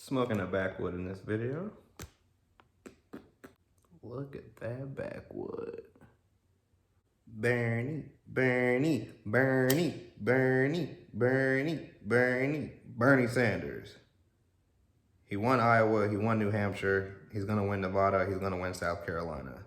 Smoking a backwood in this video. Look at that backwood. Bernie, Bernie, Bernie, Bernie, Bernie, Bernie, Bernie Sanders. He won Iowa, he won New Hampshire, he's gonna win Nevada, he's gonna win South Carolina.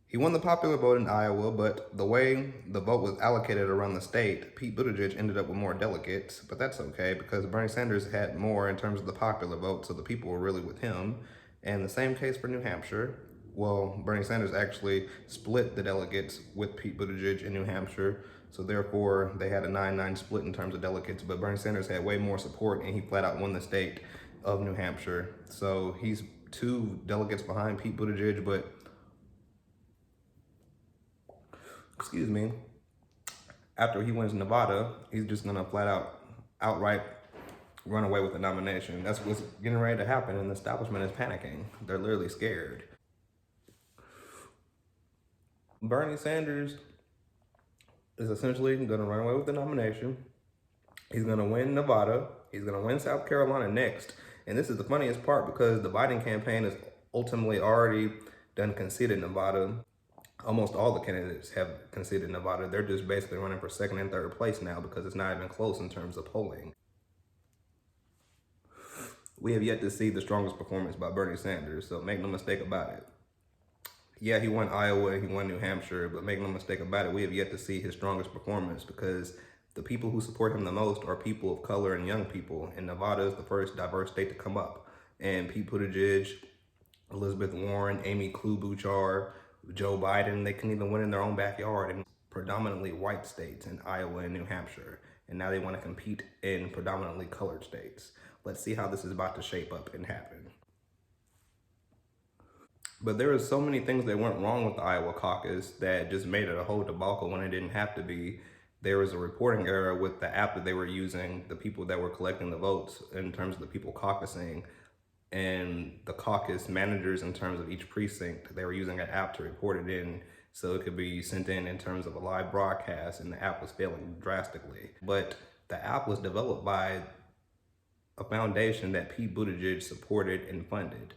He won the popular vote in Iowa, but the way the vote was allocated around the state, Pete Buttigieg ended up with more delegates, but that's okay because Bernie Sanders had more in terms of the popular vote, so the people were really with him. And the same case for New Hampshire. Well, Bernie Sanders actually split the delegates with Pete Buttigieg in New Hampshire, so therefore they had a 9-9 split in terms of delegates, but Bernie Sanders had way more support and he flat out won the state of New Hampshire. So he's 2 delegates behind Pete Buttigieg, but excuse me, after he wins Nevada, he's just gonna flat out, outright run away with the nomination. That's what's getting ready to happen, and the establishment is panicking. They're literally scared. Bernie Sanders is essentially gonna run away with the nomination. He's gonna win Nevada. He's gonna win South Carolina next. And this is the funniest part because the Biden campaign has ultimately already done conceded Nevada. Almost all the candidates have conceded Nevada. They're just basically running for 2nd and 3rd place now because it's not even close in terms of polling. We have yet to see the strongest performance by Bernie Sanders, so make no mistake about it. Yeah, he won Iowa, he won New Hampshire, but make no mistake about it, we have yet to see his strongest performance because the people who support him the most are people of color and young people, and Nevada is the first diverse state to come up. And Pete Buttigieg, Elizabeth Warren, Amy Klobuchar, Joe Biden, they couldn't even win in their own backyard in predominantly white states in Iowa and New Hampshire. And now they want to compete in predominantly colored states. Let's see how this is about to shape up and happen. But there are so many things that went wrong with the Iowa caucus that just made it a whole debacle when it didn't have to be. There was a reporting error with the app that they were using, the people that were collecting the votes in terms of the people caucusing, and the caucus managers in terms of each precinct, they were using an app to report it in so it could be sent in terms of a live broadcast, and the app was failing drastically. But the app was developed by a foundation that Pete Buttigieg supported and funded.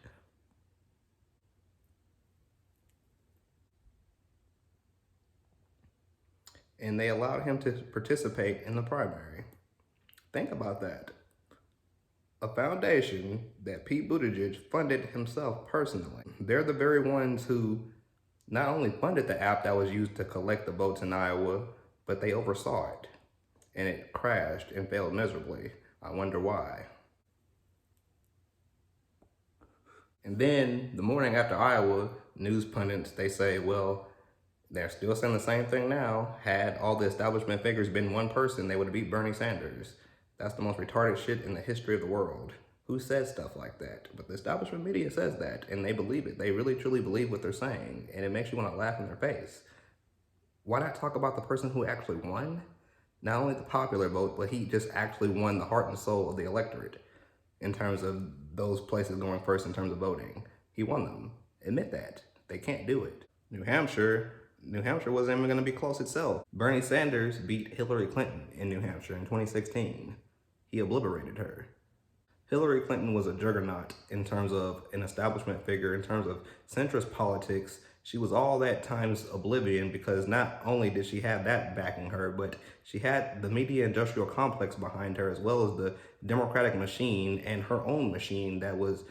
And they allowed him to participate in the primary. Think about that. A foundation that Pete Buttigieg funded himself personally. They're the very ones who not only funded the app that was used to collect the votes in Iowa, but they oversaw it. And it crashed and failed miserably. I wonder why. And then the morning after Iowa, news pundits, they say, well, they're still saying the same thing now. Had all the establishment figures been one person, they would have beat Bernie Sanders. That's the most retarded shit in the history of the world. Who says stuff like that? But the establishment media says that, and they believe it. They really, truly believe what they're saying, and it makes you want to laugh in their face. Why not talk about the person who actually won? Not only the popular vote, but he just actually won the heart and soul of the electorate in terms of those places going first in terms of voting. He won them. Admit that. They can't do it. New Hampshire wasn't even going to be close itself. Bernie Sanders beat Hillary Clinton in New Hampshire in 2016. He obliterated her. Hillary Clinton was a juggernaut in terms of an establishment figure, in terms of centrist politics. She was all that times oblivion because not only did she have that backing her, but she had the media industrial complex behind her, as well as the Democratic machine and her own machine that was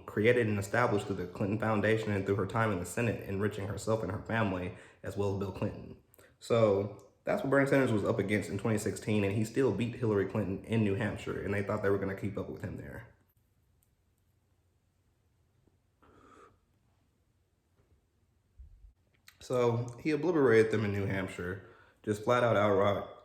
created and established through the Clinton Foundation and through her time in the Senate, enriching herself and her family, as well as Bill Clinton. So that's what Bernie Sanders was up against in 2016, and he still beat Hillary Clinton in New Hampshire, and they thought they were going to keep up with him there. So he obliterated them in New Hampshire, just flat out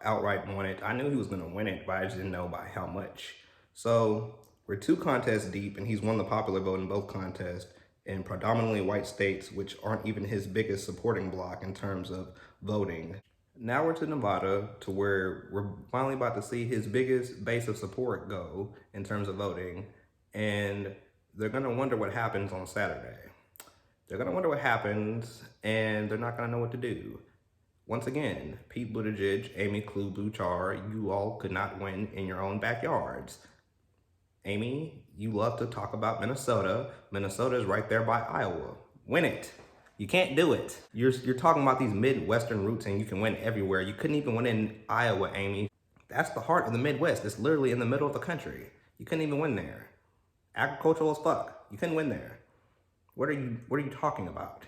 outright won it. I knew he was going to win it, but I just didn't know by how much. So we're 2 contests deep, and he's won the popular vote in both contests in predominantly white states, which aren't even his biggest supporting bloc in terms of voting. Now we're to Nevada, to where we're finally about to see his biggest base of support go in terms of voting, and they're going to wonder what happens on Saturday. They're going to wonder what happens, and they're not going to know what to do. Once again, Pete Buttigieg, Amy Klobuchar, you all could not win in your own backyards. Amy, you love to talk about Minnesota. Minnesota is right there by Iowa. Win it. You can't do it. You're talking about these Midwestern roots and you can win everywhere. You couldn't even win in Iowa, Amy. That's the heart of the Midwest. It's literally in the middle of the country. You couldn't even win there. Agricultural as fuck. You couldn't win there. What are you talking about?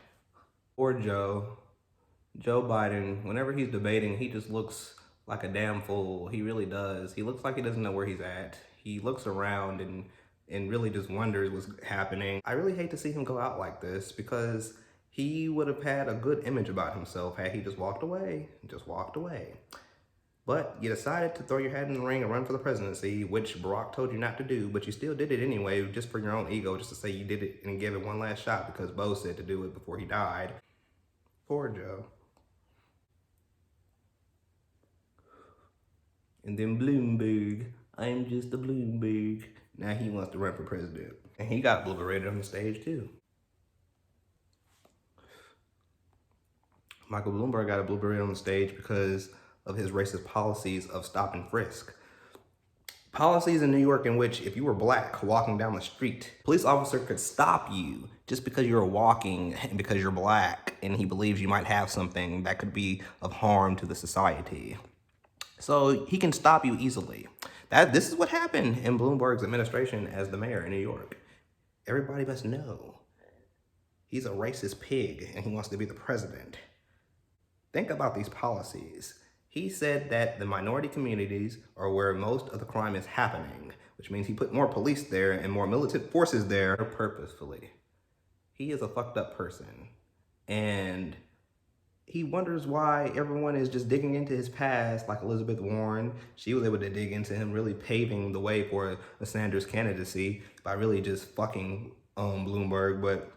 Poor Joe. Joe Biden, whenever he's debating, he just looks like a damn fool. He really does. He looks like he doesn't know where he's at. He looks around and really just wonders what's happening. I really hate to see him go out like this because he would have had a good image about himself had he just walked away. Just walked away. But you decided to throw your hat in the ring and run for the presidency, which Barack told you not to do, but you still did it anyway, just for your own ego, just to say you did it and give it one last shot because Bo said to do it before he died. Poor Joe. And then Bloomberg, I'm just a Bloomberg. Now he wants to run for president. And he got obliterated on the stage too. Michael Bloomberg got obliterated on the stage because of his racist policies of stop and frisk. Policies in New York in which if you were black walking down the street, police officer could stop you just because you're walking and because you're black and he believes you might have something that could be of harm to the society. So he can stop you easily. This is what happened in Bloomberg's administration as the mayor in New York. Everybody must know he's a racist pig and he wants to be the president. Think about these policies. He said that the minority communities are where most of the crime is happening, which means he put more police there and more militant forces there purposefully. He is a fucked up person. And he wonders why everyone is just digging into his past, like Elizabeth Warren. She was able to dig into him, really paving the way for the Sanders candidacy by really just fucking Bloomberg. But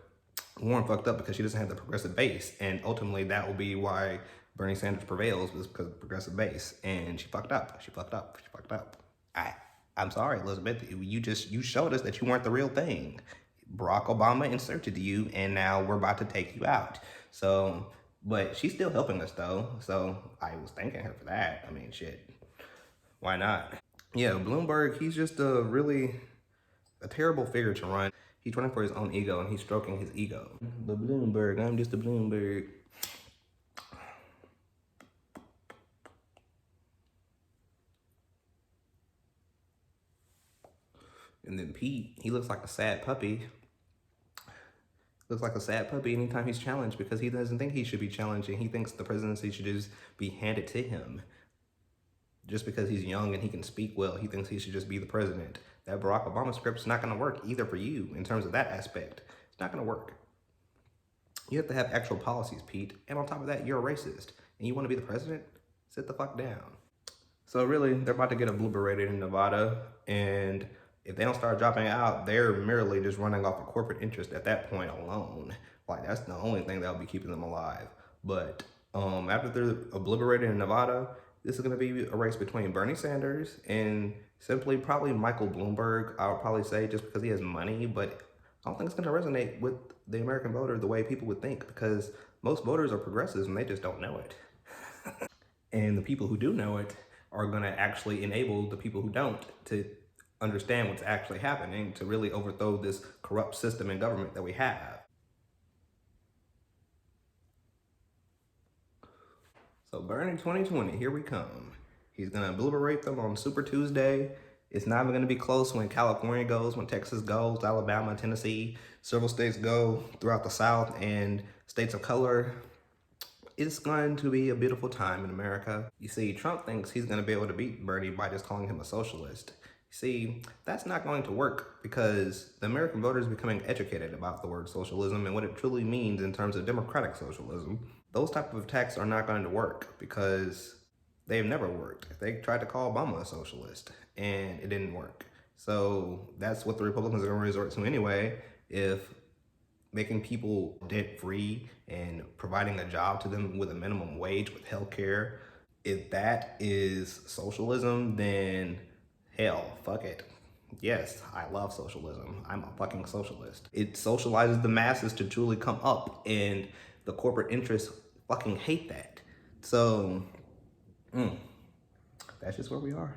Warren fucked up because she doesn't have the progressive base. And ultimately that will be why Bernie Sanders prevails, was because of progressive base. And she fucked up. She fucked up. She fucked up. I'm sorry, Elizabeth. You showed us that you weren't the real thing. Barack Obama inserted you, and now we're about to take you out. So, but she's still helping us though. So I was thanking her for that. I mean, shit. Why not? Yeah, Bloomberg, he's just a terrible figure to run. He's running for his own ego and he's stroking his ego. The Bloomberg, I'm just a Bloomberg. And then Pete, he looks like a sad puppy. Looks like a sad puppy anytime he's challenged because he doesn't think he should be challenged and he thinks the presidency should just be handed to him. Just because he's young and he can speak well, he thinks he should just be the president. That Barack Obama script's not gonna work either for you in terms of that aspect. It's not gonna work. You have to have actual policies, Pete. And on top of that, you're a racist. And you wanna be the president? Sit the fuck down. So really, they're about to get obliterated in Nevada. And if they don't start dropping out, they're merely just running off a corporate interest at that point alone. Like, that's the only thing that'll be keeping them alive. But after they're obliterated in Nevada, this is gonna be a race between Bernie Sanders and simply probably Michael Bloomberg, I would probably say, just because he has money, but I don't think it's gonna resonate with the American voter the way people would think, because most voters are progressives and they just don't know it. And the people who do know it are gonna actually enable the people who don't to understand what's actually happening, to really overthrow this corrupt system and government that we have. So Bernie 2020, here we come. He's gonna obliterate them on Super Tuesday. It's not even gonna be close when California goes, when Texas goes, Alabama, Tennessee, several states go throughout the South and states of color. It's going to be a beautiful time in America. You see, Trump thinks he's gonna be able to beat Bernie by just calling him a socialist. See, that's not going to work because the American voter is becoming educated about the word socialism and what it truly means in terms of democratic socialism. Those type of attacks are not going to work because they've never worked. They tried to call Obama a socialist and it didn't work. So that's what the Republicans are going to resort to anyway. If making people debt free and providing a job to them with a minimum wage, with health care, if that is socialism, then hell, fuck it. Yes, I love socialism. I'm a fucking socialist. It socializes the masses to truly come up, and the corporate interests fucking hate that. So, that's just where we are.